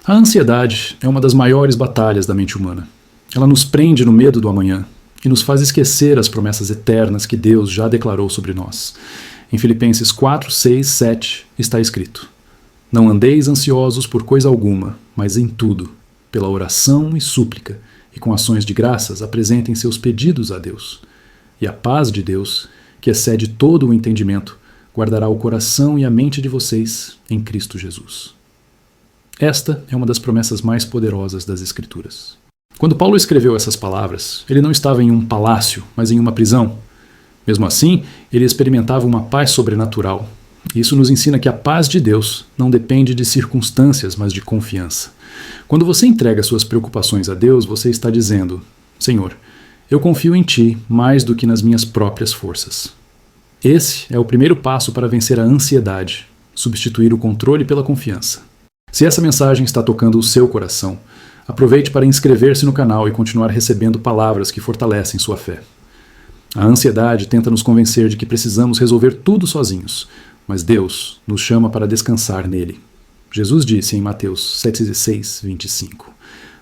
A ansiedade é uma das maiores batalhas da mente humana. Ela nos prende no medo do amanhã e nos faz esquecer as promessas eternas que Deus já declarou sobre nós. Em Filipenses 4, 6, 7 está escrito: Não andeis ansiosos por coisa alguma, mas em tudo, pela oração e súplica, e com ações de graças apresentem seus pedidos a Deus. E a paz de Deus, que excede todo o entendimento, guardará o coração e a mente de vocês em Cristo Jesus. Esta é uma das promessas mais poderosas das Escrituras. Quando Paulo escreveu essas palavras, ele não estava em um palácio, mas em uma prisão. Mesmo assim, ele experimentava uma paz sobrenatural. Isso nos ensina que a paz de Deus não depende de circunstâncias, mas de confiança. Quando você entrega suas preocupações a Deus, você está dizendo: Senhor, eu confio em Ti mais do que nas minhas próprias forças. Esse é o primeiro passo para vencer a ansiedade, substituir o controle pela confiança. Se essa mensagem está tocando o seu coração, aproveite para inscrever-se no canal e continuar recebendo palavras que fortalecem sua fé. A ansiedade tenta nos convencer de que precisamos resolver tudo sozinhos, mas Deus nos chama para descansar nele. Jesus disse em Mateus 7,6, 25: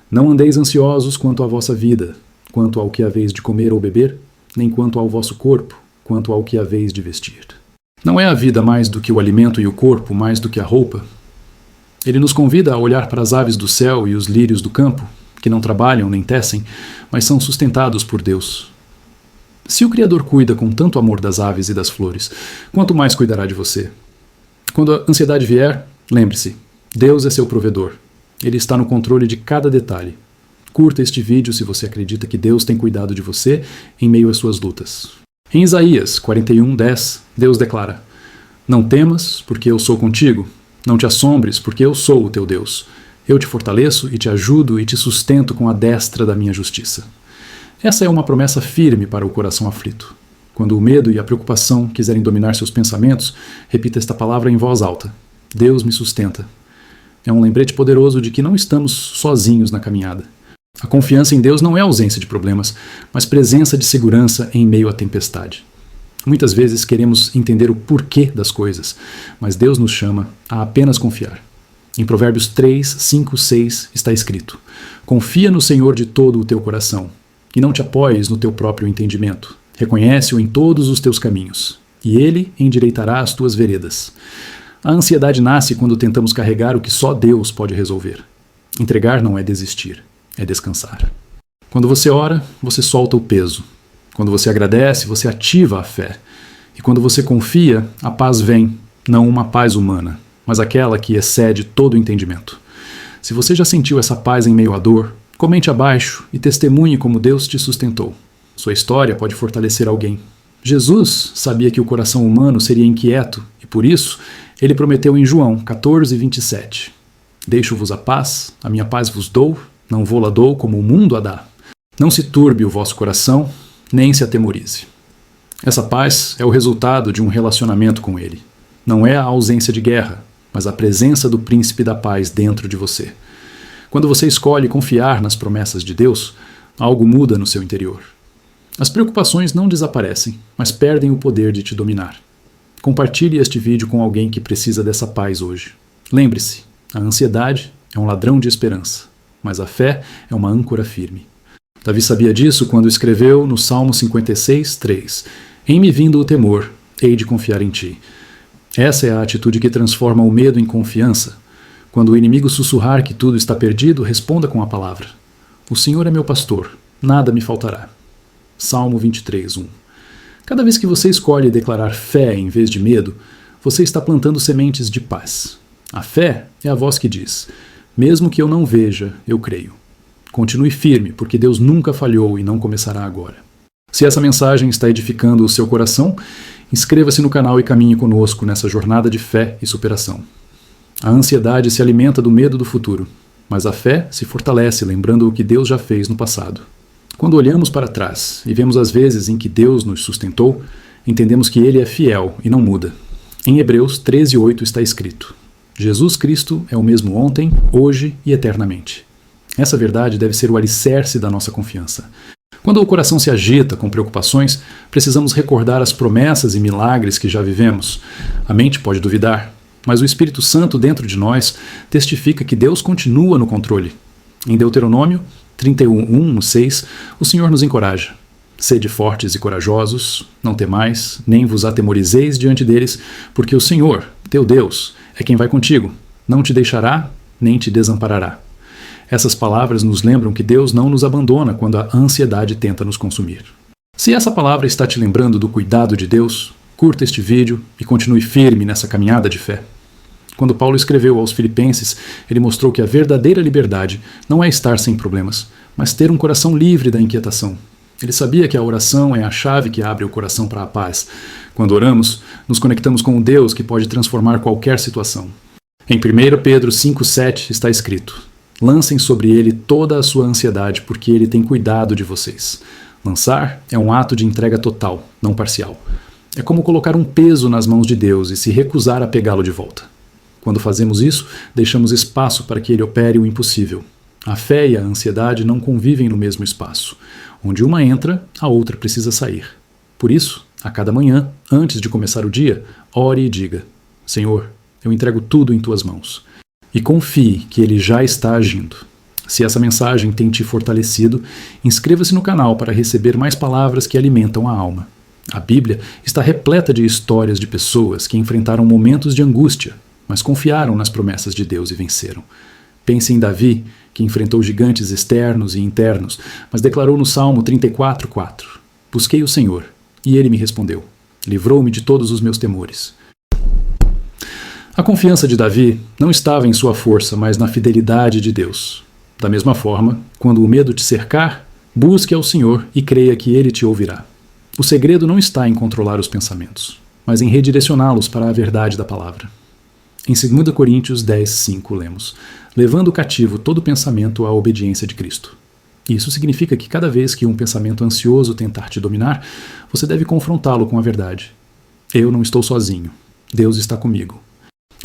Não andeis ansiosos quanto à vossa vida, quanto ao que haveis de comer ou beber, nem quanto ao vosso corpo, quanto ao que haveis de vestir. Não é a vida mais do que o alimento e o corpo mais do que a roupa? Ele nos convida a olhar para as aves do céu e os lírios do campo, que não trabalham nem tecem, mas são sustentados por Deus. Se o Criador cuida com tanto amor das aves e das flores, quanto mais cuidará de você? Quando a ansiedade vier, lembre-se, Deus é seu provedor. Ele está no controle de cada detalhe. Curta este vídeo se você acredita que Deus tem cuidado de você em meio às suas lutas. Em Isaías 41:10, Deus declara: Não temas, porque eu sou contigo. Não te assombres, porque eu sou o teu Deus. Eu te fortaleço e te ajudo e te sustento com a destra da minha justiça. Essa é uma promessa firme para o coração aflito. Quando o medo e a preocupação quiserem dominar seus pensamentos, repita esta palavra em voz alta: Deus me sustenta. É um lembrete poderoso de que não estamos sozinhos na caminhada. A confiança em Deus não é ausência de problemas, mas presença de segurança em meio à tempestade. Muitas vezes queremos entender o porquê das coisas, mas Deus nos chama a apenas confiar. Em Provérbios 3, 5, 6 está escrito: Confia no Senhor de todo o teu coração, e não te apoies no teu próprio entendimento. Reconhece-o em todos os teus caminhos, e Ele endireitará as tuas veredas. A ansiedade nasce quando tentamos carregar o que só Deus pode resolver. Entregar não é desistir, é descansar. Quando você ora, você solta o peso. Quando você agradece, você ativa a fé. E quando você confia, a paz vem, não uma paz humana, mas aquela que excede todo o entendimento. Se você já sentiu essa paz em meio à dor, comente abaixo e testemunhe como Deus te sustentou. Sua história pode fortalecer alguém. Jesus sabia que o coração humano seria inquieto e, por isso, ele prometeu em João 14, 27: Deixo-vos a minha paz vos dou, não vou-la dou como o mundo a dá. Não se turbe o vosso coração, nem se atemorize. Essa paz é o resultado de um relacionamento com Ele. Não é a ausência de guerra, mas a presença do príncipe da paz dentro de você. Quando você escolhe confiar nas promessas de Deus, algo muda no seu interior. As preocupações não desaparecem, mas perdem o poder de te dominar. Compartilhe este vídeo com alguém que precisa dessa paz hoje. Lembre-se, a ansiedade é um ladrão de esperança, mas a fé é uma âncora firme. Davi sabia disso quando escreveu no Salmo 56, 3: Em me vindo o temor, hei de confiar em ti. Essa é a atitude que transforma o medo em confiança. Quando o inimigo sussurrar que tudo está perdido, responda com a palavra: O Senhor é meu pastor, nada me faltará. Salmo 23, 1. Cada vez que você escolhe declarar fé em vez de medo, você está plantando sementes de paz. A fé é a voz que diz: Mesmo que eu não veja, eu creio. Continue firme, porque Deus nunca falhou e não começará agora. Se essa mensagem está edificando o seu coração, inscreva-se no canal e caminhe conosco nessa jornada de fé e superação. A ansiedade se alimenta do medo do futuro, mas a fé se fortalece lembrando o que Deus já fez no passado. Quando olhamos para trás e vemos as vezes em que Deus nos sustentou, entendemos que Ele é fiel e não muda. Em Hebreus 13:8 está escrito: Jesus Cristo é o mesmo ontem, hoje e eternamente. Essa verdade deve ser o alicerce da nossa confiança. Quando o coração se agita com preocupações, precisamos recordar as promessas e milagres que já vivemos. A mente pode duvidar, mas o Espírito Santo dentro de nós testifica que Deus continua no controle. Em Deuteronômio 31:1-6, o Senhor nos encoraja. Sede fortes e corajosos, não temais, nem vos atemorizeis diante deles, porque o Senhor, teu Deus, é quem vai contigo, não te deixará, nem te desamparará. Essas palavras nos lembram que Deus não nos abandona quando a ansiedade tenta nos consumir. Se essa palavra está te lembrando do cuidado de Deus, curta este vídeo e continue firme nessa caminhada de fé. Quando Paulo escreveu aos Filipenses, ele mostrou que a verdadeira liberdade não é estar sem problemas, mas ter um coração livre da inquietação. Ele sabia que a oração é a chave que abre o coração para a paz. Quando oramos, nos conectamos com um Deus que pode transformar qualquer situação. Em 1 Pedro 5,7 está escrito: lancem sobre ele toda a sua ansiedade, porque ele tem cuidado de vocês. Lançar é um ato de entrega total, não parcial. É como colocar um peso nas mãos de Deus e se recusar a pegá-lo de volta. Quando fazemos isso, deixamos espaço para que ele opere o impossível. A fé e a ansiedade não convivem no mesmo espaço. Onde uma entra, a outra precisa sair. Por isso, a cada manhã, antes de começar o dia, ore e diga: Senhor, eu entrego tudo em tuas mãos. E confie que ele já está agindo. Se essa mensagem tem te fortalecido, inscreva-se no canal para receber mais palavras que alimentam a alma. A Bíblia está repleta de histórias de pessoas que enfrentaram momentos de angústia, mas confiaram nas promessas de Deus e venceram. Pense em Davi, que enfrentou gigantes externos e internos, mas declarou no Salmo 34:4: busquei o Senhor, e ele me respondeu. Livrou-me de todos os meus temores. A confiança de Davi não estava em sua força, mas na fidelidade de Deus. Da mesma forma, quando o medo te cercar, busque ao Senhor e creia que ele te ouvirá. O segredo não está em controlar os pensamentos, mas em redirecioná-los para a verdade da palavra. Em 2 Coríntios 10:5 lemos: levando cativo todo pensamento à obediência de Cristo. Isso significa que cada vez que um pensamento ansioso tentar te dominar, você deve confrontá-lo com a verdade. Eu não estou sozinho. Deus está comigo.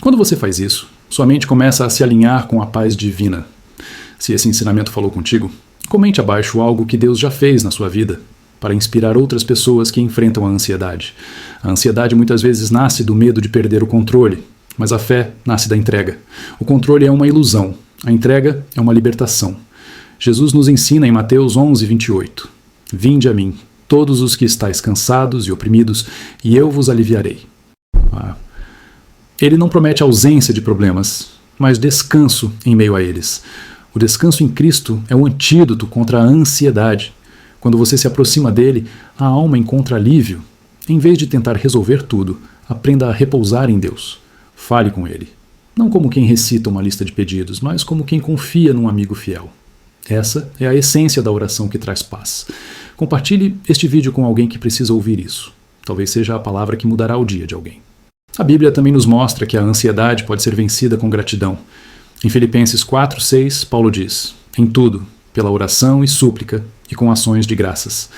Quando você faz isso, sua mente começa a se alinhar com a paz divina. Se esse ensinamento falou contigo, comente abaixo algo que Deus já fez na sua vida, para inspirar outras pessoas que enfrentam a ansiedade. A ansiedade muitas vezes nasce do medo de perder o controle, mas a fé nasce da entrega. O controle é uma ilusão, a entrega é uma libertação. Jesus nos ensina em Mateus 11:28: vinde a mim, todos os que estáis cansados e oprimidos, e eu vos aliviarei. Ele não promete ausência de problemas, mas descanso em meio a eles. O descanso em Cristo é o antídoto contra a ansiedade. Quando você se aproxima dele, a alma encontra alívio. Em vez de tentar resolver tudo, aprenda a repousar em Deus. Fale com ele. Não como quem recita uma lista de pedidos, mas como quem confia num amigo fiel. Essa é a essência da oração que traz paz. Compartilhe este vídeo com alguém que precisa ouvir isso. Talvez seja a palavra que mudará o dia de alguém. A Bíblia também nos mostra que a ansiedade pode ser vencida com gratidão. Em Filipenses 4:6, Paulo diz: em tudo, pela oração e súplica e com ações de graças.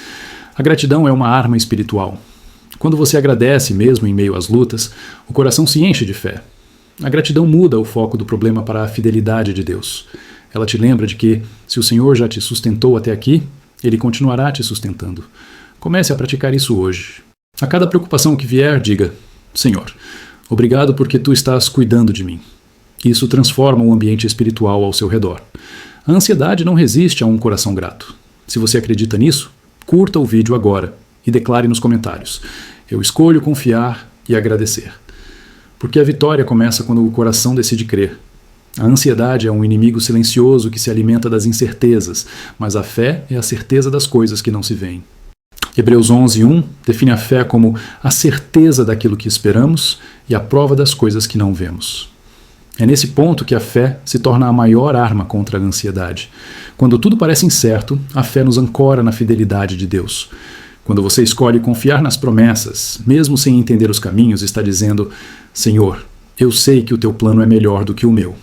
A gratidão é uma arma espiritual. Quando você agradece mesmo em meio às lutas, o coração se enche de fé. A gratidão muda o foco do problema para a fidelidade de Deus. Ela te lembra de que, se o Senhor já te sustentou até aqui, Ele continuará te sustentando. Comece a praticar isso hoje. A cada preocupação que vier, diga: Senhor, obrigado porque Tu estás cuidando de mim. Isso transforma o ambiente espiritual ao seu redor. A ansiedade não resiste a um coração grato. Se você acredita nisso, curta o vídeo agora e declare nos comentários: eu escolho confiar e agradecer. Porque a vitória começa quando o coração decide crer. A ansiedade é um inimigo silencioso que se alimenta das incertezas, mas a fé é a certeza das coisas que não se veem. Hebreus 11:1 define a fé como a certeza daquilo que esperamos e a prova das coisas que não vemos. É nesse ponto que a fé se torna a maior arma contra a ansiedade. Quando tudo parece incerto, a fé nos ancora na fidelidade de Deus. Quando você escolhe confiar nas promessas, mesmo sem entender os caminhos, está dizendo: Senhor, eu sei que o teu plano é melhor do que o meu.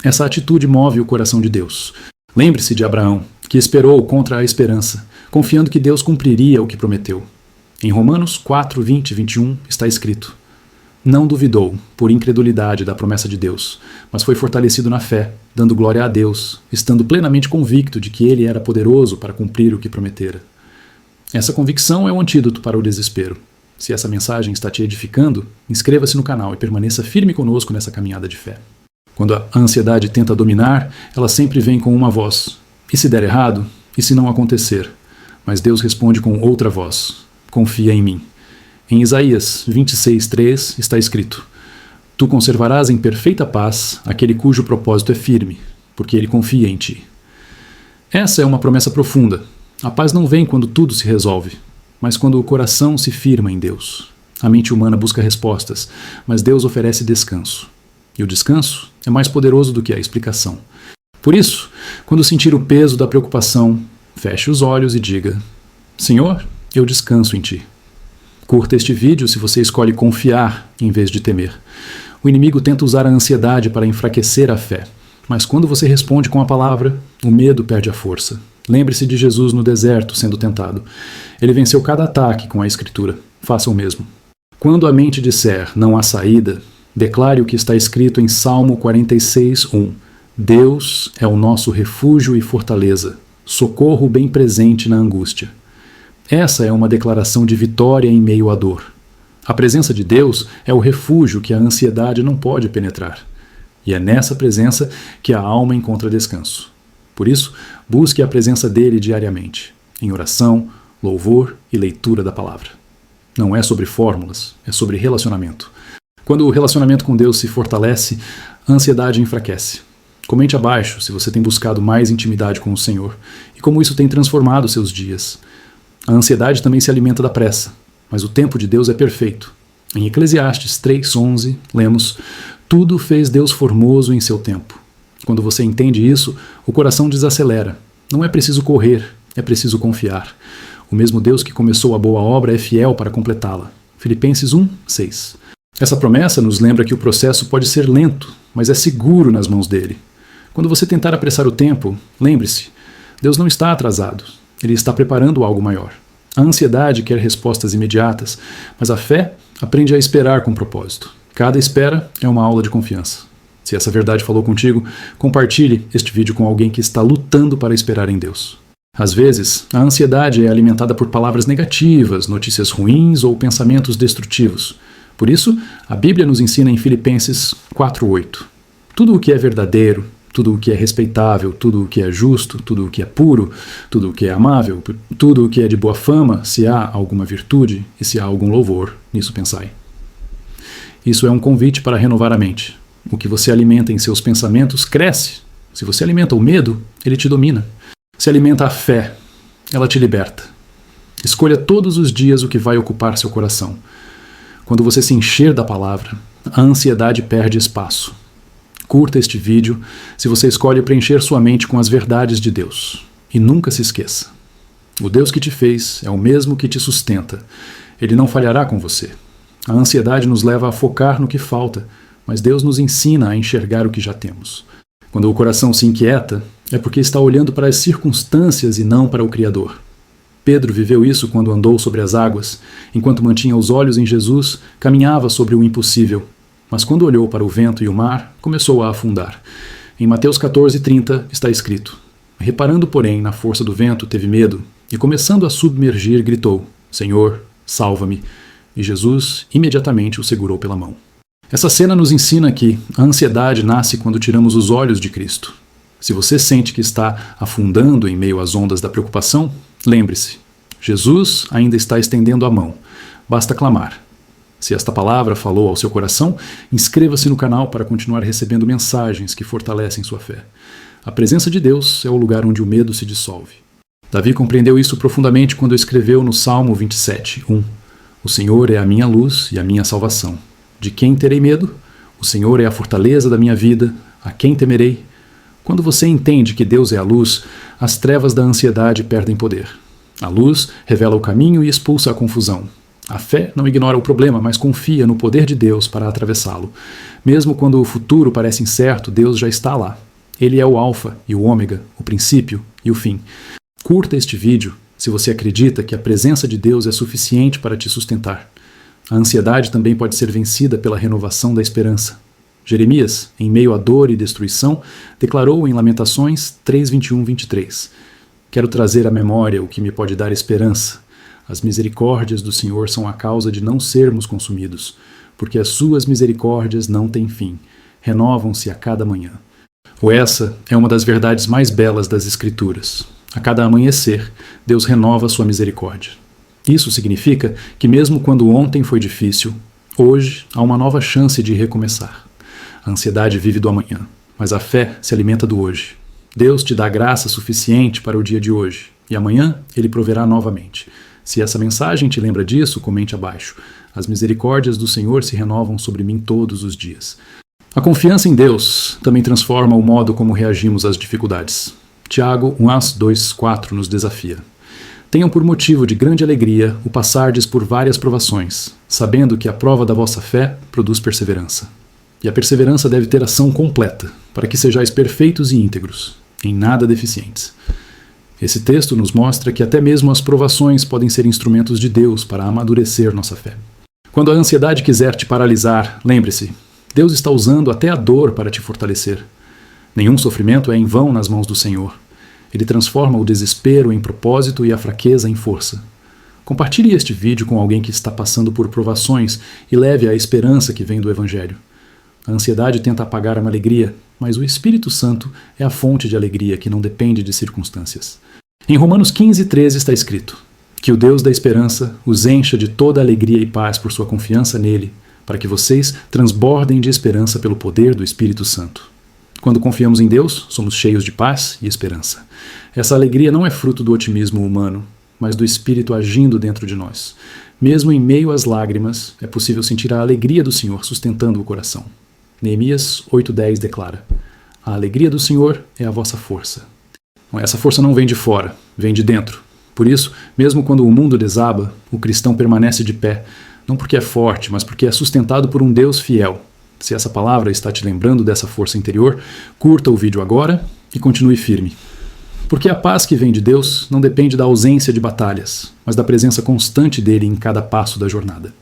Essa atitude move o coração de Deus. Lembre-se de Abraão, que esperou contra a esperança, confiando que Deus cumpriria o que prometeu. Em Romanos 4:20-21 está escrito: não duvidou, por incredulidade, da promessa de Deus, mas foi fortalecido na fé, dando glória a Deus, estando plenamente convicto de que Ele era poderoso para cumprir o que prometera. Essa convicção é o antídoto para o desespero. Se essa mensagem está te edificando, inscreva-se no canal e permaneça firme conosco nessa caminhada de fé. Quando a ansiedade tenta dominar, ela sempre vem com uma voz. E se der errado? E se não acontecer? Mas Deus responde com outra voz. Confia em mim. Em Isaías 26:3 está escrito: Tu conservarás em perfeita paz aquele cujo propósito é firme, porque ele confia em ti. Essa é uma promessa profunda. A paz não vem quando tudo se resolve, mas quando o coração se firma em Deus. A mente humana busca respostas, mas Deus oferece descanso. E o descanso é mais poderoso do que a explicação. Por isso, quando sentir o peso da preocupação, feche os olhos e diga: Senhor, eu descanso em ti. Curta este vídeo se você escolhe confiar em vez de temer. O inimigo tenta usar a ansiedade para enfraquecer a fé, mas quando você responde com a palavra, o medo perde a força. Lembre-se de Jesus no deserto sendo tentado. Ele venceu cada ataque com a Escritura. Faça o mesmo. Quando a mente disser não há saída, declare o que está escrito em Salmo 46:1. Deus é o nosso refúgio e fortaleza, socorro bem presente na angústia. Essa é uma declaração de vitória em meio à dor. A presença de Deus é o refúgio que a ansiedade não pode penetrar. E é nessa presença que a alma encontra descanso. Por isso, busque a presença dele diariamente, em oração, louvor e leitura da palavra. Não é sobre fórmulas, é sobre relacionamento. Quando o relacionamento com Deus se fortalece, a ansiedade enfraquece. Comente abaixo se você tem buscado mais intimidade com o Senhor e como isso tem transformado seus dias. A ansiedade também se alimenta da pressa, mas o tempo de Deus é perfeito. Em Eclesiastes 3:11, lemos: Tudo fez Deus formoso em seu tempo. Quando você entende isso, o coração desacelera. Não é preciso correr, é preciso confiar. O mesmo Deus que começou a boa obra é fiel para completá-la. Filipenses 1:6. Essa promessa nos lembra que o processo pode ser lento, mas é seguro nas mãos dele. Quando você tentar apressar o tempo, lembre-se, Deus não está atrasado. Ele está preparando algo maior. A ansiedade quer respostas imediatas, mas a fé aprende a esperar com propósito. Cada espera é uma aula de confiança. Se essa verdade falou contigo, compartilhe este vídeo com alguém que está lutando para esperar em Deus. Às vezes, a ansiedade é alimentada por palavras negativas, notícias ruins ou pensamentos destrutivos. Por isso, a Bíblia nos ensina em Filipenses 4:8. Tudo o que é verdadeiro, tudo o que é respeitável, tudo o que é justo, tudo o que é puro, tudo o que é amável, tudo o que é de boa fama, se há alguma virtude e se há algum louvor, nisso pensai. Isso é um convite para renovar a mente. O que você alimenta em seus pensamentos cresce. Se você alimenta o medo, ele te domina. Se alimenta a fé, ela te liberta. Escolha todos os dias o que vai ocupar seu coração. Quando você se encher da palavra, a ansiedade perde espaço. Curta este vídeo se você escolhe preencher sua mente com as verdades de Deus. E nunca se esqueça: o Deus que te fez é o mesmo que te sustenta. Ele não falhará com você. A ansiedade nos leva a focar no que falta, mas Deus nos ensina a enxergar o que já temos. Quando o coração se inquieta, é porque está olhando para as circunstâncias e não para o Criador. Pedro viveu isso quando andou sobre as águas. Enquanto mantinha os olhos em Jesus, caminhava sobre o impossível. Mas quando olhou para o vento e o mar, começou a afundar. Em Mateus 14:30 está escrito: Reparando, porém, na força do vento, teve medo, e começando a submergir, gritou: Senhor, salva-me. E Jesus imediatamente o segurou pela mão. Essa cena nos ensina que a ansiedade nasce quando tiramos os olhos de Cristo. Se você sente que está afundando em meio às ondas da preocupação, lembre-se, Jesus ainda está estendendo a mão. Basta clamar. Se esta palavra falou ao seu coração, inscreva-se no canal para continuar recebendo mensagens que fortalecem sua fé. A presença de Deus é o lugar onde o medo se dissolve. Davi compreendeu isso profundamente quando escreveu no Salmo 27:1. O Senhor é a minha luz e a minha salvação. De quem terei medo? O Senhor é a fortaleza da minha vida. A quem temerei? Quando você entende que Deus é a luz, as trevas da ansiedade perdem poder. A luz revela o caminho e expulsa a confusão. A fé não ignora o problema, mas confia no poder de Deus para atravessá-lo. Mesmo quando o futuro parece incerto, Deus já está lá. Ele é o alfa e o ômega, o princípio e o fim. Curta este vídeo se você acredita que a presença de Deus é suficiente para te sustentar. A ansiedade também pode ser vencida pela renovação da esperança. Jeremias, em meio à dor e destruição, declarou em Lamentações 3:21-23: Quero trazer à memória o que me pode dar esperança. As misericórdias do Senhor são a causa de não sermos consumidos, porque as suas misericórdias não têm fim, renovam-se a cada manhã. Ou essa é uma das verdades mais belas das Escrituras. A cada amanhecer, Deus renova a sua misericórdia. Isso significa que mesmo quando ontem foi difícil, hoje há uma nova chance de recomeçar. A ansiedade vive do amanhã, mas a fé se alimenta do hoje. Deus te dá graça suficiente para o dia de hoje, e amanhã Ele proverá novamente. Se essa mensagem te lembra disso, comente abaixo. As misericórdias do Senhor se renovam sobre mim todos os dias. A confiança em Deus também transforma o modo como reagimos às dificuldades. Tiago 1:2-4 nos desafia. Tenham por motivo de grande alegria o passardes por várias provações, sabendo que a prova da vossa fé produz perseverança. E a perseverança deve ter ação completa, para que sejais perfeitos e íntegros, em nada deficientes. Esse texto nos mostra que até mesmo as provações podem ser instrumentos de Deus para amadurecer nossa fé. Quando a ansiedade quiser te paralisar, lembre-se, Deus está usando até a dor para te fortalecer. Nenhum sofrimento é em vão nas mãos do Senhor. Ele transforma o desespero em propósito e a fraqueza em força. Compartilhe este vídeo com alguém que está passando por provações e leve a esperança que vem do Evangelho. A ansiedade tenta apagar a alegria, mas o Espírito Santo é a fonte de alegria que não depende de circunstâncias. Em Romanos 15:13 está escrito: que o Deus da esperança os encha de toda alegria e paz por sua confiança nele, para que vocês transbordem de esperança pelo poder do Espírito Santo. Quando confiamos em Deus, somos cheios de paz e esperança. Essa alegria não é fruto do otimismo humano, mas do Espírito agindo dentro de nós. Mesmo em meio às lágrimas, é possível sentir a alegria do Senhor sustentando o coração. Neemias 8:10 declara: a alegria do Senhor é a vossa força. Essa força não vem de fora, vem de dentro. Por isso, mesmo quando o mundo desaba, o cristão permanece de pé, não porque é forte, mas porque é sustentado por um Deus fiel. Se essa palavra está te lembrando dessa força interior, curta o vídeo agora e continue firme. Porque a paz que vem de Deus não depende da ausência de batalhas, mas da presença constante dele em cada passo da jornada.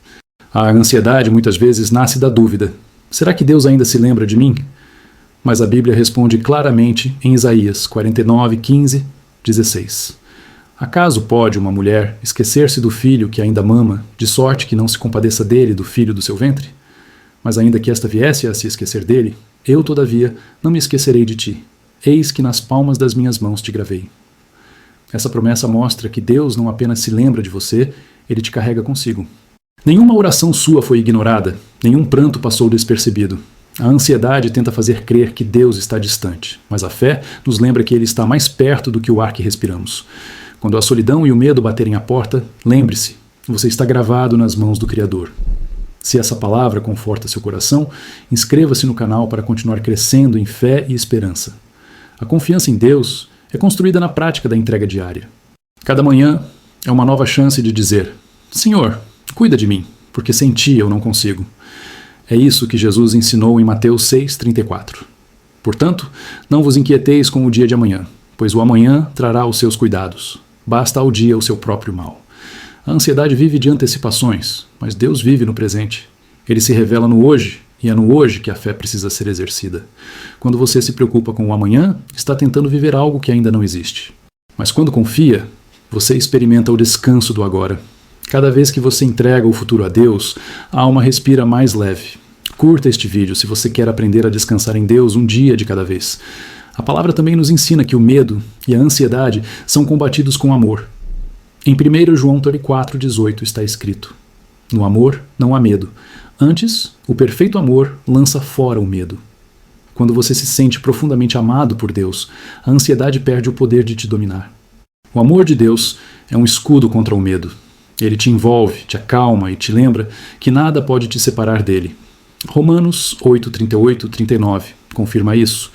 A ansiedade muitas vezes nasce da dúvida: será que Deus ainda se lembra de mim? Mas a Bíblia responde claramente em Isaías 49:15-16. Acaso pode uma mulher esquecer-se do filho que ainda mama, de sorte que não se compadeça dele, do filho do seu ventre? Mas ainda que esta viesse a se esquecer dele, eu, todavia, não me esquecerei de ti. Eis que nas palmas das minhas mãos te gravei. Essa promessa mostra que Deus não apenas se lembra de você, ele te carrega consigo. Nenhuma oração sua foi ignorada, nenhum pranto passou despercebido. A ansiedade tenta fazer crer que Deus está distante, mas a fé nos lembra que ele está mais perto do que o ar que respiramos. Quando a solidão e o medo baterem à porta, lembre-se, você está gravado nas mãos do Criador. Se essa palavra conforta seu coração, inscreva-se no canal para continuar crescendo em fé e esperança. A confiança em Deus é construída na prática da entrega diária. Cada manhã é uma nova chance de dizer: Senhor, cuida de mim, porque sem ti eu não consigo. É isso que Jesus ensinou em Mateus 6:34. Portanto, não vos inquieteis com o dia de amanhã, pois o amanhã trará os seus cuidados. Basta ao dia o seu próprio mal. A ansiedade vive de antecipações, mas Deus vive no presente. Ele se revela no hoje, e é no hoje que a fé precisa ser exercida. Quando você se preocupa com o amanhã, está tentando viver algo que ainda não existe. Mas quando confia, você experimenta o descanso do agora. Cada vez que você entrega o futuro a Deus, a alma respira mais leve. Curta este vídeo se você quer aprender a descansar em Deus um dia de cada vez. A palavra também nos ensina que o medo e a ansiedade são combatidos com amor. Em 1 João 4:18 está escrito: no amor não há medo. Antes, o perfeito amor lança fora o medo. Quando você se sente profundamente amado por Deus, a ansiedade perde o poder de te dominar. O amor de Deus é um escudo contra o medo. Ele te envolve, te acalma e te lembra que nada pode te separar dele. Romanos 8:38-39 confirma isso.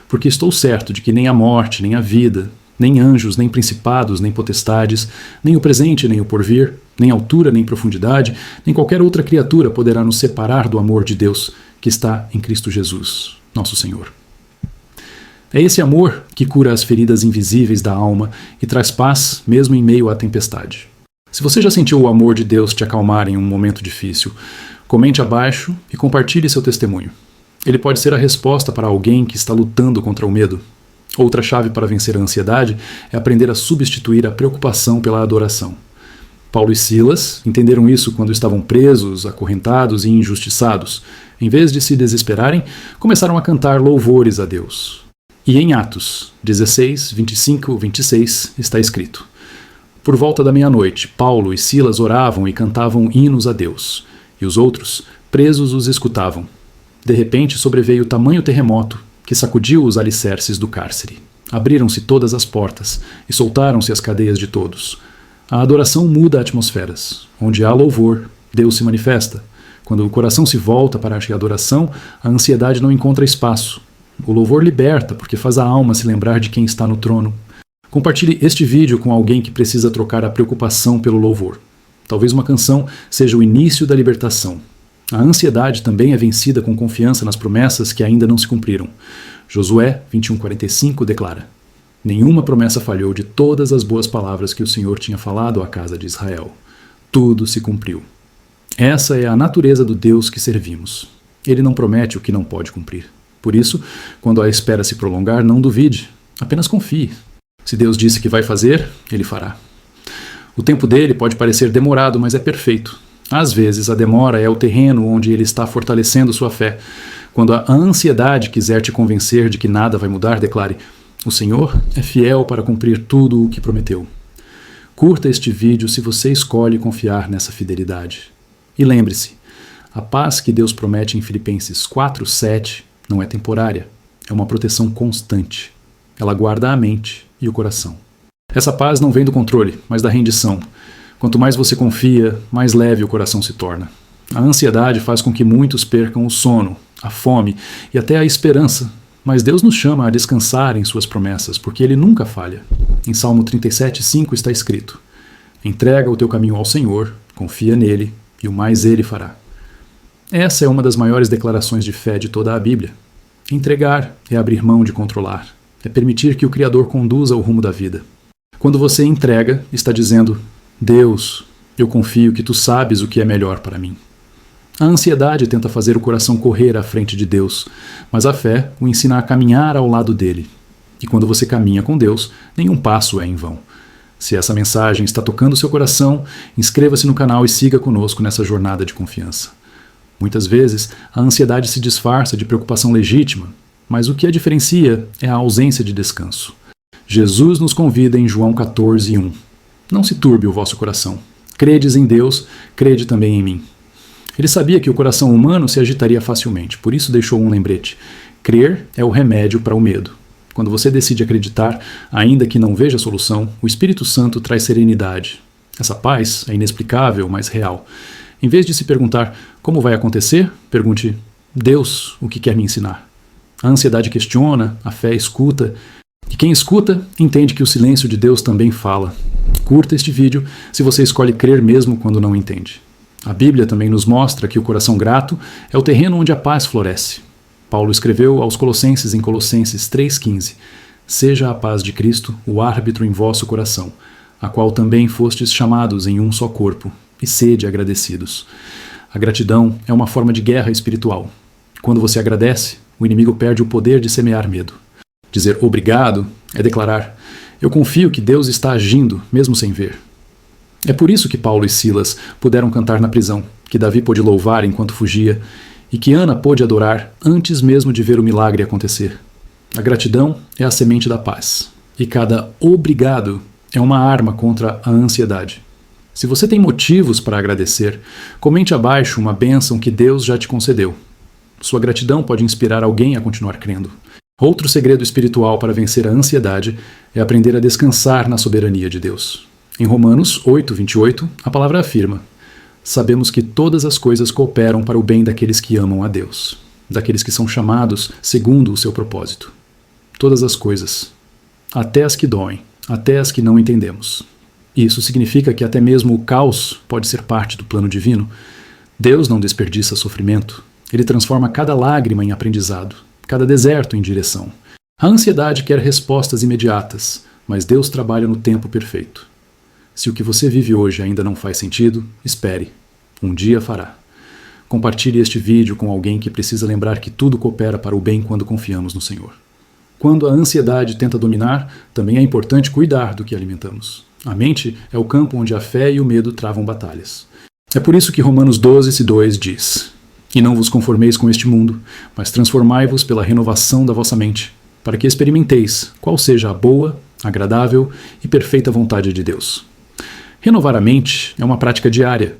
Porque estou certo de que nem a morte, nem a vida, nem anjos, nem principados, nem potestades, nem o presente, nem o porvir, nem altura, nem profundidade, nem qualquer outra criatura poderá nos separar do amor de Deus que está em Cristo Jesus, nosso Senhor. É esse amor que cura as feridas invisíveis da alma e traz paz mesmo em meio à tempestade. Se você já sentiu o amor de Deus te acalmar em um momento difícil, comente abaixo e compartilhe seu testemunho. Ele pode ser a resposta para alguém que está lutando contra o medo. Outra chave para vencer a ansiedade é aprender a substituir a preocupação pela adoração. Paulo e Silas entenderam isso quando estavam presos, acorrentados e injustiçados. Em vez de se desesperarem, começaram a cantar louvores a Deus. E em Atos 16, 25, 26 está escrito: Por volta da meia-noite, Paulo e Silas oravam e cantavam hinos a Deus, e os outros, presos, os escutavam. De repente sobreveio tamanho terremoto que sacudiu os alicerces do cárcere. Abriram-se todas as portas e soltaram-se as cadeias de todos. A adoração muda atmosferas. Onde há louvor, Deus se manifesta. Quando o coração se volta para a adoração, a ansiedade não encontra espaço. O louvor liberta, porque faz a alma se lembrar de quem está no trono. Compartilhe este vídeo com alguém que precisa trocar a preocupação pelo louvor. Talvez uma canção seja o início da libertação. A ansiedade também é vencida com confiança nas promessas que ainda não se cumpriram. Josué 21:45 declara: Nenhuma promessa falhou de todas as boas palavras que o Senhor tinha falado à casa de Israel. Tudo se cumpriu. Essa é a natureza do Deus que servimos. Ele não promete o que não pode cumprir. Por isso, quando a espera se prolongar, não duvide. Apenas confie. Se Deus disse que vai fazer, Ele fará. O tempo dele pode parecer demorado, mas é perfeito. Às vezes, a demora é o terreno onde Ele está fortalecendo sua fé. Quando a ansiedade quiser te convencer de que nada vai mudar, declare: O Senhor é fiel para cumprir tudo o que prometeu. Curta este vídeo se você escolhe confiar nessa fidelidade. E lembre-se, a paz que Deus promete em Filipenses 4:7 não é temporária, é uma proteção constante. Ela guarda a mente e o coração. Essa paz não vem do controle, mas da rendição. Quanto mais você confia, mais leve o coração se torna. A ansiedade faz com que muitos percam o sono, a fome e até a esperança. Mas Deus nos chama a descansar em suas promessas, porque Ele nunca falha. Em Salmo 37:5 está escrito: Entrega o teu caminho ao Senhor, confia nele, e o mais Ele fará. Essa é uma das maiores declarações de fé de toda a Bíblia. Entregar é abrir mão de controlar, é permitir que o Criador conduza o rumo da vida. Quando você entrega, está dizendo: Deus, eu confio que Tu sabes o que é melhor para mim. A ansiedade tenta fazer o coração correr à frente de Deus, mas a fé o ensina a caminhar ao lado dele. E quando você caminha com Deus, nenhum passo é em vão. Se essa mensagem está tocando seu coração, inscreva-se no canal e siga conosco nessa jornada de confiança. Muitas vezes, a ansiedade se disfarça de preocupação legítima, mas o que a diferencia é a ausência de descanso. Jesus nos convida em João 14:1. Não se turbe o vosso coração. Credes em Deus, crede também em mim. Ele sabia que o coração humano se agitaria facilmente, por isso deixou um lembrete. Crer é o remédio para o medo. Quando você decide acreditar, ainda que não veja solução, o Espírito Santo traz serenidade. Essa paz é inexplicável, mas real. Em vez de se perguntar como vai acontecer, pergunte: Deus, o que quer me ensinar? A ansiedade questiona, a fé escuta, e quem escuta entende que o silêncio de Deus também fala. Curta este vídeo se você escolhe crer mesmo quando não entende. A Bíblia também nos mostra que o coração grato é o terreno onde a paz floresce. Paulo escreveu aos Colossenses em Colossenses 3,15: Seja a paz de Cristo o árbitro em vosso coração, a qual também fostes chamados em um só corpo, e sede agradecidos. A gratidão é uma forma de guerra espiritual. Quando você agradece, o inimigo perde o poder de semear medo. Dizer obrigado é declarar: eu confio que Deus está agindo, mesmo sem ver. É por isso que Paulo e Silas puderam cantar na prisão, que Davi pôde louvar enquanto fugia, e que Ana pôde adorar antes mesmo de ver o milagre acontecer. A gratidão é a semente da paz, e cada obrigado é uma arma contra a ansiedade. Se você tem motivos para agradecer, comente abaixo uma bênção que Deus já te concedeu. Sua gratidão pode inspirar alguém a continuar crendo. Outro segredo espiritual para vencer a ansiedade é aprender a descansar na soberania de Deus. Em Romanos 8:28, a palavra afirma: sabemos que todas as coisas cooperam para o bem daqueles que amam a Deus, daqueles que são chamados segundo o seu propósito. Todas as coisas, até as que doem, até as que não entendemos. Isso significa que até mesmo o caos pode ser parte do plano divino. Deus não desperdiça sofrimento. Ele transforma cada lágrima em aprendizado, cada deserto em direção. A ansiedade quer respostas imediatas, mas Deus trabalha no tempo perfeito. Se o que você vive hoje ainda não faz sentido, espere. Um dia fará. Compartilhe este vídeo com alguém que precisa lembrar que tudo coopera para o bem quando confiamos no Senhor. Quando a ansiedade tenta dominar, também é importante cuidar do que alimentamos. A mente é o campo onde a fé e o medo travam batalhas. É por isso que Romanos 12:2 diz: E não vos conformeis com este mundo, mas transformai-vos pela renovação da vossa mente, para que experimenteis qual seja a boa, agradável e perfeita vontade de Deus. Renovar a mente é uma prática diária.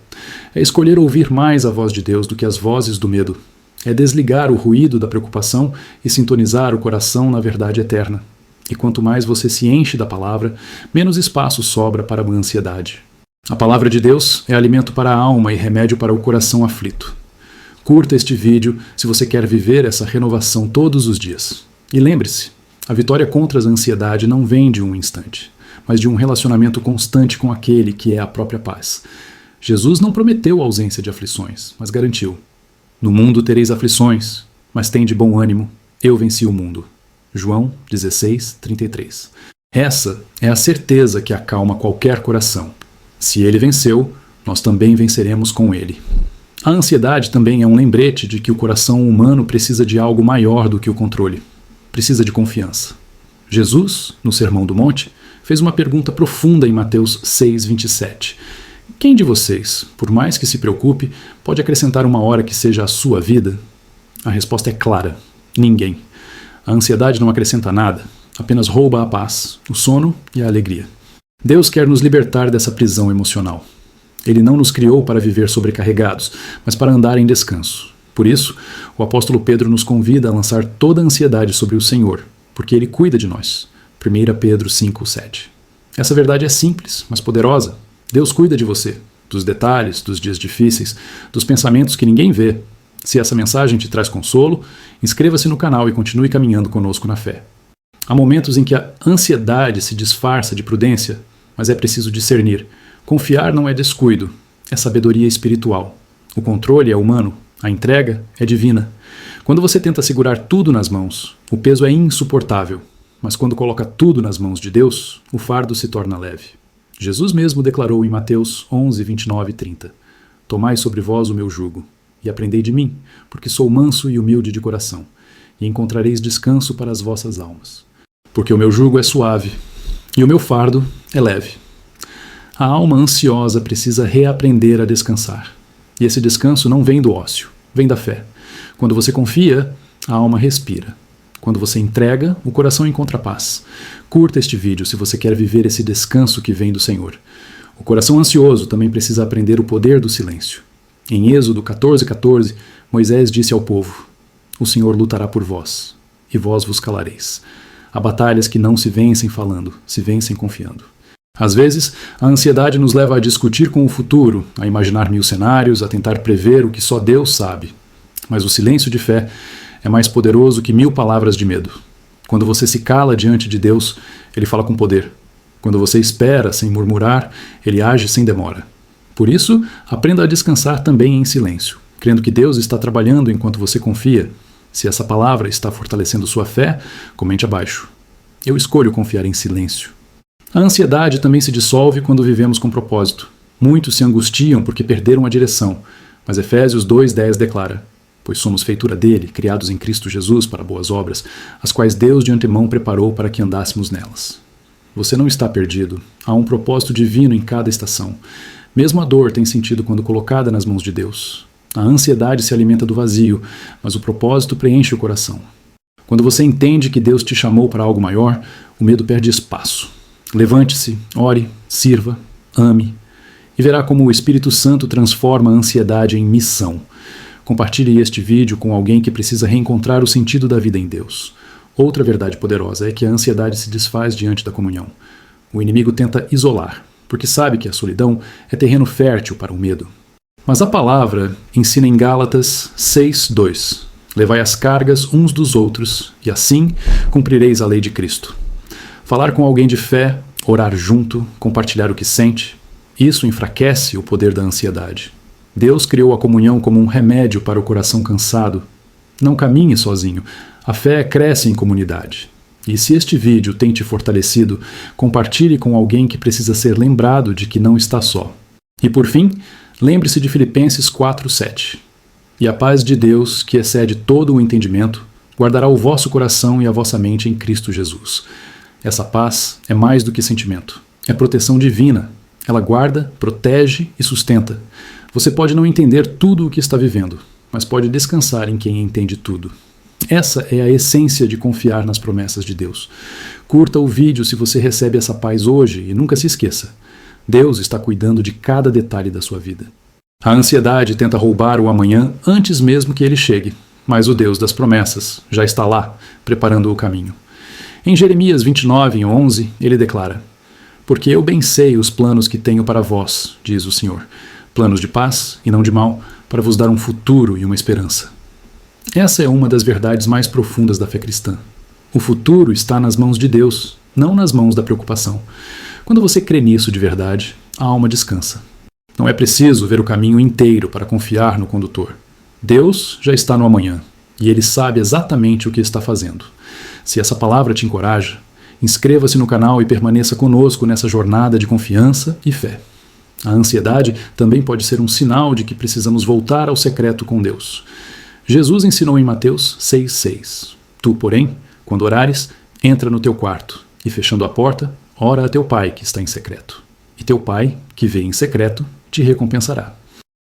É escolher ouvir mais a voz de Deus do que as vozes do medo. É desligar o ruído da preocupação e sintonizar o coração na verdade eterna. E quanto mais você se enche da palavra, menos espaço sobra para a ansiedade. A palavra de Deus é alimento para a alma e remédio para o coração aflito. Curta este vídeo se você quer viver essa renovação todos os dias. E lembre-se, a vitória contra a ansiedade não vem de um instante, mas de um relacionamento constante com aquele que é a própria paz. Jesus não prometeu ausência de aflições, mas garantiu: No mundo tereis aflições, mas tende bom ânimo, eu venci o mundo. João 16:33. Essa é a certeza que acalma qualquer coração. Se ele venceu, nós também venceremos com ele. A ansiedade também é um lembrete de que o coração humano precisa de algo maior do que o controle. Precisa de confiança. Jesus, no Sermão do Monte, fez uma pergunta profunda em Mateus 6:27. Quem de vocês, por mais que se preocupe, pode acrescentar uma hora que seja a sua vida? A resposta é clara: ninguém. A ansiedade não acrescenta nada, apenas rouba a paz, o sono e a alegria. Deus quer nos libertar dessa prisão emocional. Ele não nos criou para viver sobrecarregados, mas para andar em descanso. Por isso, o apóstolo Pedro nos convida a lançar toda a ansiedade sobre o Senhor, porque Ele cuida de nós. 1 Pedro 5:7. Essa verdade é simples, mas poderosa. Deus cuida de você, dos detalhes, dos dias difíceis, dos pensamentos que ninguém vê. Se essa mensagem te traz consolo, inscreva-se no canal e continue caminhando conosco na fé. Há momentos em que a ansiedade se disfarça de prudência, mas é preciso discernir. Confiar não é descuido, é sabedoria espiritual. O controle é humano, a entrega é divina. Quando você tenta segurar tudo nas mãos, o peso é insuportável, mas quando coloca tudo nas mãos de Deus, o fardo se torna leve. Jesus mesmo declarou em Mateus 11:29 e 30: Tomai sobre vós o meu jugo, e aprendei de mim, porque sou manso e humilde de coração, e encontrareis descanso para as vossas almas. Porque o meu jugo é suave, e o meu fardo é leve. A alma ansiosa precisa reaprender a descansar. E esse descanso não vem do ócio, vem da fé. Quando você confia, a alma respira. Quando você entrega, o coração encontra paz. Curta este vídeo se você quer viver esse descanso que vem do Senhor. O coração ansioso também precisa aprender o poder do silêncio. Em Êxodo 14:14, Moisés disse ao povo: O Senhor lutará por vós, e vós vos calareis. Há batalhas que não se vencem falando, se vencem confiando. Às vezes, a ansiedade nos leva a discutir com o futuro, a imaginar mil cenários, a tentar prever o que só Deus sabe. Mas o silêncio de fé é mais poderoso que 1000 palavras de medo. Quando você se cala diante de Deus, Ele fala com poder. Quando você espera sem murmurar, Ele age sem demora. Por isso, aprenda a descansar também em silêncio, crendo que Deus está trabalhando enquanto você confia. Se essa palavra está fortalecendo sua fé, comente abaixo. Eu escolho confiar em silêncio. A ansiedade também se dissolve quando vivemos com propósito. Muitos se angustiam porque perderam a direção, mas Efésios 2:10 declara: Pois somos feitura dele, criados em Cristo Jesus para boas obras, as quais Deus de antemão preparou para que andássemos nelas. Você não está perdido. Há um propósito divino em cada estação. Mesmo a dor tem sentido quando colocada nas mãos de Deus. A ansiedade se alimenta do vazio, mas o propósito preenche o coração. Quando você entende que Deus te chamou para algo maior, o medo perde espaço. Levante-se, ore, sirva, ame, e verá como o Espírito Santo transforma a ansiedade em missão. Compartilhe este vídeo com alguém que precisa reencontrar o sentido da vida em Deus. Outra verdade poderosa é que a ansiedade se desfaz diante da comunhão. O inimigo tenta isolar, porque sabe que a solidão é terreno fértil para o medo. Mas a palavra ensina em Gálatas 6:2: Levai as cargas uns dos outros, e assim cumprireis a lei de Cristo. Falar com alguém de fé, orar junto, compartilhar o que sente, isso enfraquece o poder da ansiedade. Deus criou a comunhão como um remédio para o coração cansado. Não caminhe sozinho. A fé cresce em comunidade. E se este vídeo tem te fortalecido, compartilhe com alguém que precisa ser lembrado de que não está só. E por fim, lembre-se de Filipenses 4:7. E a paz de Deus, que excede todo o entendimento, guardará o vosso coração e a vossa mente em Cristo Jesus. Essa paz é mais do que sentimento. É proteção divina. Ela guarda, protege e sustenta. Você pode não entender tudo o que está vivendo, mas pode descansar em quem entende tudo. Essa é a essência de confiar nas promessas de Deus. Curta o vídeo se você recebe essa paz hoje e nunca se esqueça. Deus está cuidando de cada detalhe da sua vida. A ansiedade tenta roubar o amanhã antes mesmo que ele chegue, mas o Deus das promessas já está lá, preparando o caminho. Em Jeremias 29:11, ele declara: Porque eu bem sei os planos que tenho para vós, diz o Senhor, planos de paz e não de mal, para vos dar um futuro e uma esperança. Essa é uma das verdades mais profundas da fé cristã. O futuro está nas mãos de Deus, não nas mãos da preocupação. Quando você crê nisso de verdade, a alma descansa. Não é preciso ver o caminho inteiro para confiar no condutor. Deus já está no amanhã, e Ele sabe exatamente o que está fazendo. Se essa palavra te encoraja, inscreva-se no canal e permaneça conosco nessa jornada de confiança e fé. A ansiedade também pode ser um sinal de que precisamos voltar ao secreto com Deus. Jesus ensinou em Mateus 6,6: Tu, porém, quando orares, entra no teu quarto, e fechando a porta, ora a teu pai que está em secreto. E teu pai, que vê em secreto, te recompensará.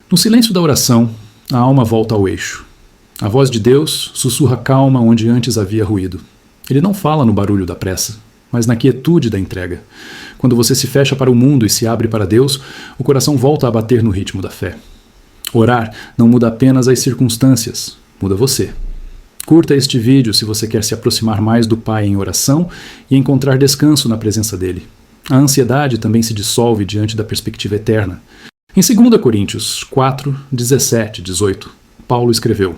No silêncio da oração, a alma volta ao eixo. A voz de Deus sussurra calma onde antes havia ruído. Ele não fala no barulho da pressa, mas na quietude da entrega. Quando você se fecha para o mundo e se abre para Deus, o coração volta a bater no ritmo da fé. Orar não muda apenas as circunstâncias, muda você. Curta este vídeo se você quer se aproximar mais do Pai em oração e encontrar descanso na presença dele. A ansiedade também se dissolve diante da perspectiva eterna. Em 2 Coríntios 4, 17, 18, Paulo escreveu: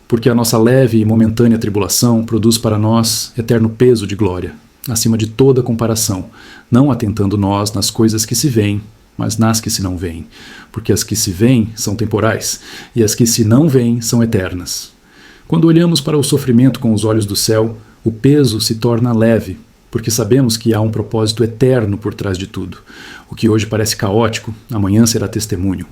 Porque a nossa leve e momentânea tribulação produz para nós eterno peso de glória, acima de toda comparação, não atentando nós nas coisas que se veem, mas nas que se não veem, porque as que se veem são temporais, e as que se não veem são eternas. Quando olhamos para o sofrimento com os olhos do céu, o peso se torna leve, porque sabemos que há um propósito eterno por trás de tudo. O que hoje parece caótico, amanhã será testemunho.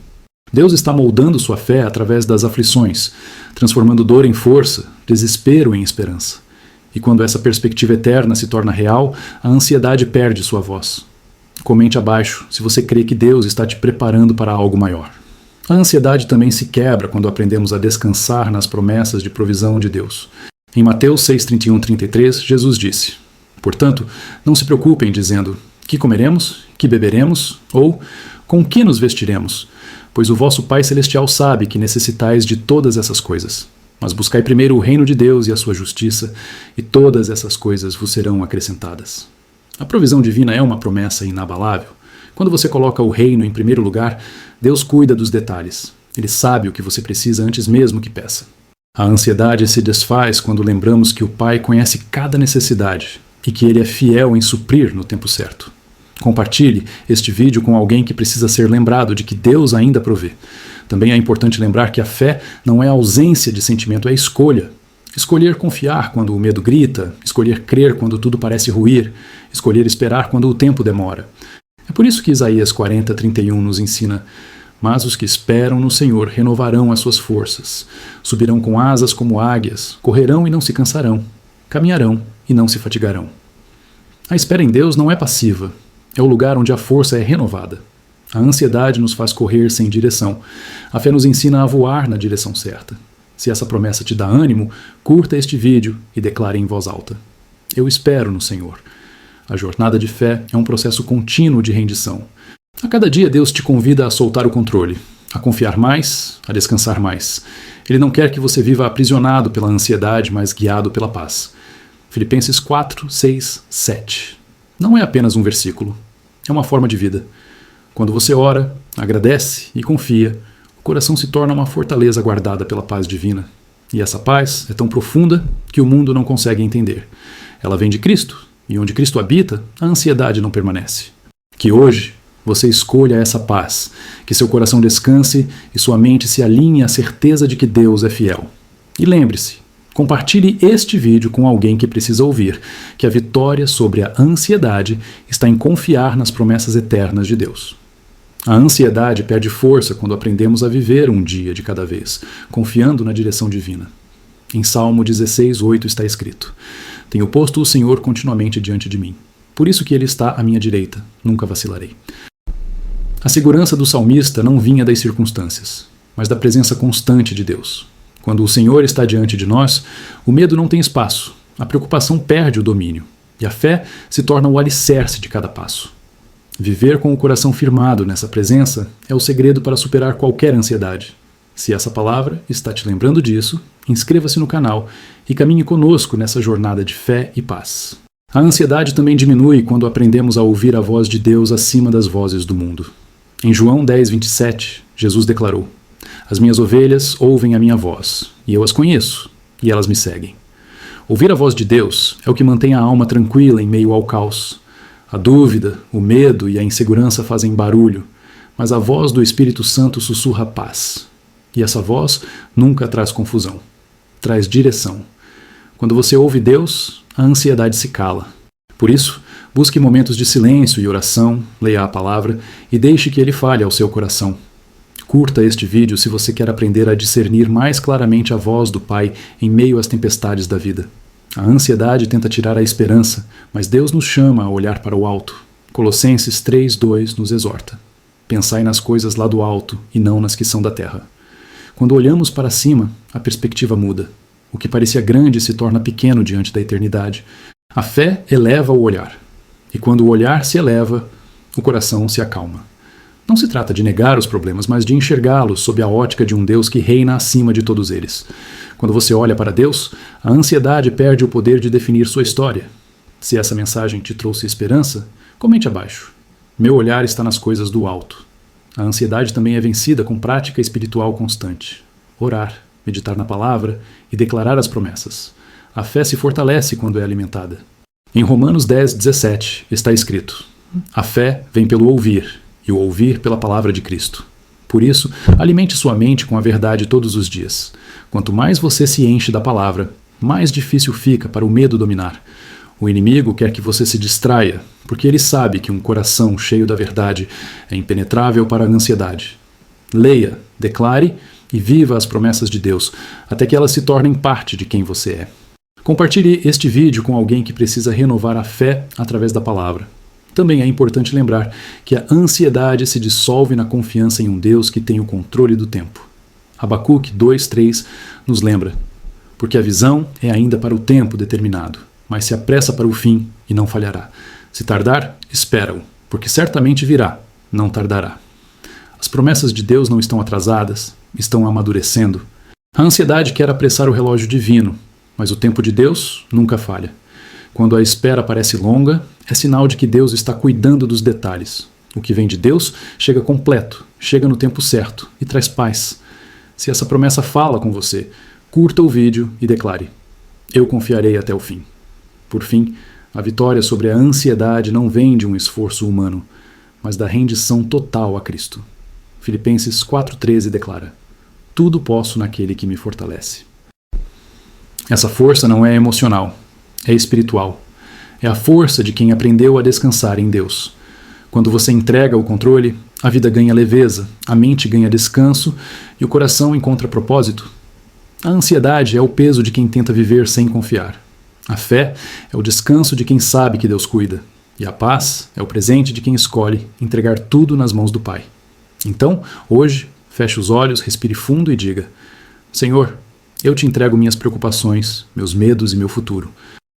Deus está moldando sua fé através das aflições, transformando dor em força, desespero em esperança. E quando essa perspectiva eterna se torna real, a ansiedade perde sua voz. Comente abaixo se você crê que Deus está te preparando para algo maior. A ansiedade também se quebra quando aprendemos a descansar nas promessas de provisão de Deus. Em Mateus 6:31-33, Jesus disse: Portanto, não se preocupem dizendo: que comeremos, que beberemos, ou com que nos vestiremos? Pois o vosso Pai Celestial sabe que necessitais de todas essas coisas. Mas buscai primeiro o reino de Deus e a sua justiça, e todas essas coisas vos serão acrescentadas. A provisão divina é uma promessa inabalável. Quando você coloca o reino em primeiro lugar, Deus cuida dos detalhes. Ele sabe o que você precisa antes mesmo que peça. A ansiedade se desfaz quando lembramos que o Pai conhece cada necessidade e que Ele é fiel em suprir no tempo certo. Compartilhe este vídeo com alguém que precisa ser lembrado de que Deus ainda provê. Também é importante lembrar que a fé não é ausência de sentimento, é escolha. Escolher confiar quando o medo grita, escolher crer quando tudo parece ruir, escolher esperar quando o tempo demora. É por isso que Isaías 40:31 nos ensina: Mas os que esperam no Senhor renovarão as suas forças, subirão com asas como águias, correrão e não se cansarão, caminharão e não se fatigarão. A espera em Deus não é passiva, é o lugar onde a força é renovada. A ansiedade nos faz correr sem direção. A fé nos ensina a voar na direção certa. Se essa promessa te dá ânimo, curta este vídeo e declare em voz alta: Eu espero no Senhor. A jornada de fé é um processo contínuo de rendição. A cada dia Deus te convida a soltar o controle, a confiar mais, a descansar mais. Ele não quer que você viva aprisionado pela ansiedade, mas guiado pela paz. Filipenses 4, 6, 7. Não é apenas um versículo, é uma forma de vida. Quando você ora, agradece e confia, o coração se torna uma fortaleza guardada pela paz divina. E essa paz é tão profunda que o mundo não consegue entender. Ela vem de Cristo, e onde Cristo habita, a ansiedade não permanece. Que hoje você escolha essa paz, que seu coração descanse e sua mente se alinhe à certeza de que Deus é fiel. E lembre-se, compartilhe este vídeo com alguém que precisa ouvir que a vitória sobre a ansiedade está em confiar nas promessas eternas de Deus. A ansiedade perde força quando aprendemos a viver um dia de cada vez, confiando na direção divina. Em Salmo 16:8 está escrito: Tenho posto o Senhor continuamente diante de mim. Por isso que ele está à minha direita, nunca vacilarei. A segurança do salmista não vinha das circunstâncias, mas da presença constante de Deus. Quando o Senhor está diante de nós, o medo não tem espaço, a preocupação perde o domínio, e a fé se torna o alicerce de cada passo. Viver com o coração firmado nessa presença é o segredo para superar qualquer ansiedade. Se essa palavra está te lembrando disso, inscreva-se no canal e caminhe conosco nessa jornada de fé e paz. A ansiedade também diminui quando aprendemos a ouvir a voz de Deus acima das vozes do mundo. Em João 10:27, Jesus declarou: "As minhas ovelhas ouvem a minha voz, e eu as conheço, e elas me seguem." Ouvir a voz de Deus é o que mantém a alma tranquila em meio ao caos. A dúvida, o medo e a insegurança fazem barulho, mas a voz do Espírito Santo sussurra paz. E essa voz nunca traz confusão, traz direção. Quando você ouve Deus, a ansiedade se cala. Por isso, busque momentos de silêncio e oração, leia a palavra e deixe que ele fale ao seu coração. Curta este vídeo se você quer aprender a discernir mais claramente a voz do Pai em meio às tempestades da vida. A ansiedade tenta tirar a esperança, mas Deus nos chama a olhar para o alto. Colossenses 3:2 nos exorta: "Pensai nas coisas lá do alto e não nas que são da terra." Quando olhamos para cima, a perspectiva muda. O que parecia grande se torna pequeno diante da eternidade. A fé eleva o olhar. E quando o olhar se eleva, o coração se acalma. Não se trata de negar os problemas, mas de enxergá-los sob a ótica de um Deus que reina acima de todos eles. Quando você olha para Deus, a ansiedade perde o poder de definir sua história. Se essa mensagem te trouxe esperança, comente abaixo. Meu olhar está nas coisas do alto. A ansiedade também é vencida com prática espiritual constante. Orar, meditar na palavra e declarar as promessas. A fé se fortalece quando é alimentada. Em Romanos 10:17 está escrito: "A fé vem pelo ouvir, e o ouvir pela palavra de Cristo." Por isso, alimente sua mente com a verdade todos os dias. Quanto mais você se enche da palavra, mais difícil fica para o medo dominar. O inimigo quer que você se distraia, porque ele sabe que um coração cheio da verdade é impenetrável para a ansiedade. Leia, declare e viva as promessas de Deus, até que elas se tornem parte de quem você é. Compartilhe este vídeo com alguém que precisa renovar a fé através da palavra. Também é importante lembrar que a ansiedade se dissolve na confiança em um Deus que tem o controle do tempo. Abacuque 2:3 nos lembra: "Porque a visão é ainda para o tempo determinado, mas se apressa para o fim e não falhará. Se tardar, espera-o, porque certamente virá, não tardará." As promessas de Deus não estão atrasadas, estão amadurecendo. A ansiedade quer apressar o relógio divino, mas o tempo de Deus nunca falha. Quando a espera parece longa, é sinal de que Deus está cuidando dos detalhes. O que vem de Deus chega completo, chega no tempo certo e traz paz. Se essa promessa fala com você, curta o vídeo e declare: "Eu confiarei até o fim." Por fim, a vitória sobre a ansiedade não vem de um esforço humano, mas da rendição total a Cristo. Filipenses 4:13 declara: "Tudo posso naquele que me fortalece." Essa força não é emocional, é espiritual. É a força de quem aprendeu a descansar em Deus. Quando você entrega o controle, a vida ganha leveza, a mente ganha descanso e o coração encontra propósito. A ansiedade é o peso de quem tenta viver sem confiar. A fé é o descanso de quem sabe que Deus cuida. E a paz é o presente de quem escolhe entregar tudo nas mãos do Pai. Então, hoje, feche os olhos, respire fundo e diga: "Senhor, eu te entrego minhas preocupações, meus medos e meu futuro.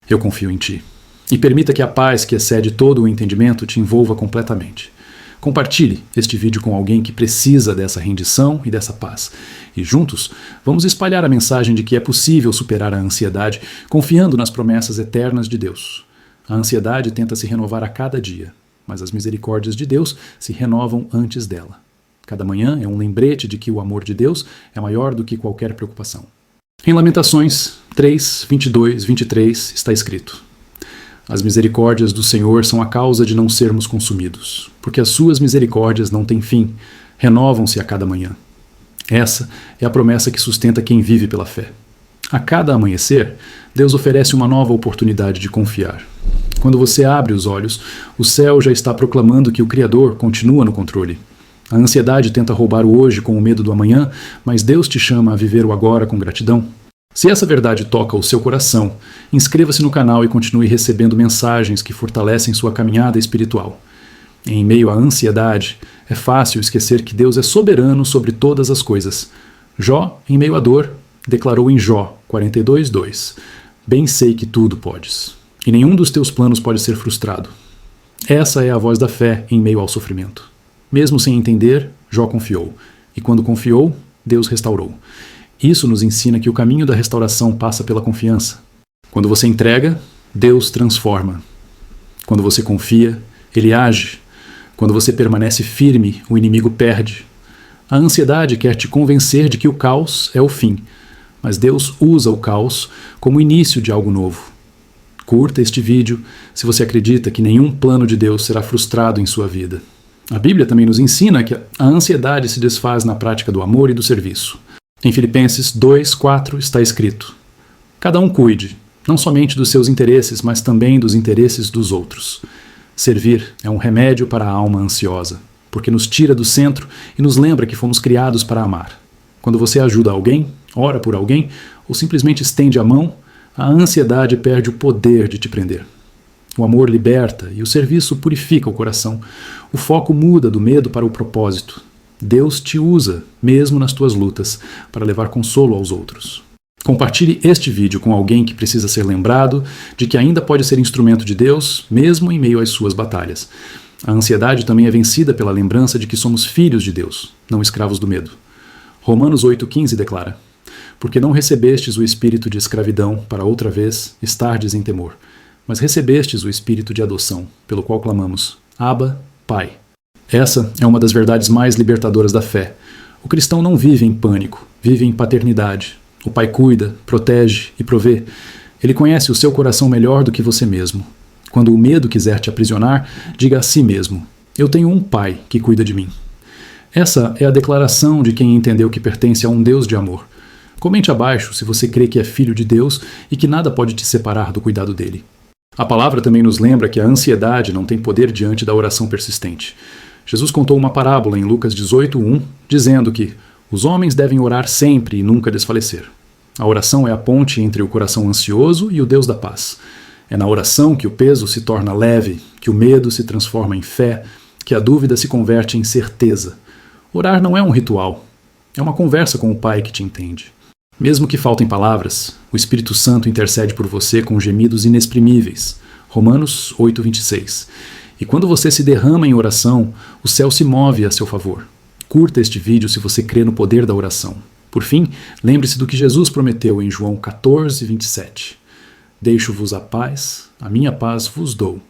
Eu confio em Ti." E permita que a paz que excede todo o entendimento te envolva completamente. Compartilhe este vídeo com alguém que precisa dessa rendição e dessa paz. E juntos, vamos espalhar a mensagem de que é possível superar a ansiedade confiando nas promessas eternas de Deus. A ansiedade tenta se renovar a cada dia, mas as misericórdias de Deus se renovam antes dela. Cada manhã é um lembrete de que o amor de Deus é maior do que qualquer preocupação. Em Lamentações 3:22-23 está escrito: "As misericórdias do Senhor são a causa de não sermos consumidos, porque as suas misericórdias não têm fim, renovam-se a cada manhã." Essa é a promessa que sustenta quem vive pela fé. A cada amanhecer, Deus oferece uma nova oportunidade de confiar. Quando você abre os olhos, o céu já está proclamando que o Criador continua no controle. A ansiedade tenta roubar o hoje com o medo do amanhã, mas Deus te chama a viver o agora com gratidão. Se essa verdade toca o seu coração, inscreva-se no canal e continue recebendo mensagens que fortalecem sua caminhada espiritual. Em meio à ansiedade, é fácil esquecer que Deus é soberano sobre todas as coisas. Jó, em meio à dor, declarou em Jó 42:2: Bem sei que tudo podes, e nenhum dos teus planos pode ser frustrado. Essa é a voz da fé em meio ao sofrimento. Mesmo sem entender, Jó confiou, e quando confiou, Deus restaurou. Isso nos ensina que o caminho da restauração passa pela confiança. Quando você entrega, Deus transforma. Quando você confia, Ele age. Quando você permanece firme, o inimigo perde. A ansiedade quer te convencer de que o caos é o fim, mas Deus usa o caos como início de algo novo. Curta este vídeo se você acredita que nenhum plano de Deus será frustrado em sua vida. A Bíblia também nos ensina que a ansiedade se desfaz na prática do amor e do serviço. Em Filipenses 2:4 está escrito: Cada um cuide, não somente dos seus interesses, mas também dos interesses dos outros. Servir é um remédio para a alma ansiosa, porque nos tira do centro e nos lembra que fomos criados para amar. Quando você ajuda alguém, ora por alguém, ou simplesmente estende a mão, a ansiedade perde o poder de te prender. O amor liberta e o serviço purifica o coração. O foco muda do medo para o propósito. Deus te usa, mesmo nas tuas lutas, para levar consolo aos outros. Compartilhe este vídeo com alguém que precisa ser lembrado de que ainda pode ser instrumento de Deus, mesmo em meio às suas batalhas. A ansiedade também é vencida pela lembrança de que somos filhos de Deus, não escravos do medo. Romanos 8:15 declara: Porque não recebestes o espírito de escravidão para outra vez estardes em temor, mas recebestes o espírito de adoção, pelo qual clamamos: Abba, Pai. Essa é uma das verdades mais libertadoras da fé. O cristão não vive em pânico, vive em paternidade. O Pai cuida, protege e provê. Ele conhece o seu coração melhor do que você mesmo. Quando o medo quiser te aprisionar, diga a si mesmo: Eu tenho um Pai que cuida de mim. Essa é a declaração de quem entendeu que pertence a um Deus de amor. Comente abaixo se você crê que é filho de Deus e que nada pode te separar do cuidado dele. A palavra também nos lembra que a ansiedade não tem poder diante da oração persistente. Jesus contou uma parábola em Lucas 18:1, dizendo que os homens devem orar sempre e nunca desfalecer. A oração é a ponte entre o coração ansioso e o Deus da paz. É na oração que o peso se torna leve, que o medo se transforma em fé, que a dúvida se converte em certeza. Orar não é um ritual, é uma conversa com o Pai que te entende. Mesmo que faltem palavras, o Espírito Santo intercede por você com gemidos inexprimíveis. Romanos 8:26. E quando você se derrama em oração, o céu se move a seu favor. Curta este vídeo se você crê no poder da oração. Por fim, lembre-se do que Jesus prometeu em João 14:27. Deixo-vos a paz, a minha paz vos dou.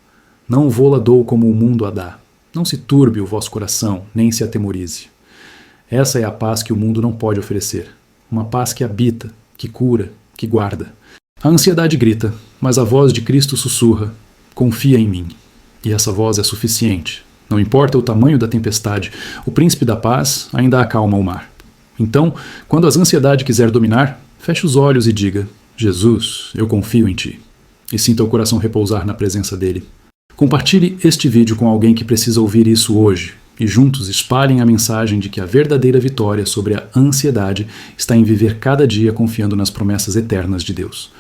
Não vô-la dou como o mundo a dá. Não se turbe o vosso coração, nem se atemorize. Essa é a paz que o mundo não pode oferecer. Uma paz que habita, que cura, que guarda. A ansiedade grita, mas a voz de Cristo sussurra: Confia em mim. E essa voz é suficiente. Não importa o tamanho da tempestade, o príncipe da paz ainda acalma o mar. Então, quando a ansiedade quiser dominar, feche os olhos e diga: Jesus, eu confio em ti. E sinta o coração repousar na presença dele. Compartilhe este vídeo com alguém que precisa ouvir isso hoje. E juntos espalhem a mensagem de que a verdadeira vitória sobre a ansiedade está em viver cada dia confiando nas promessas eternas de Deus.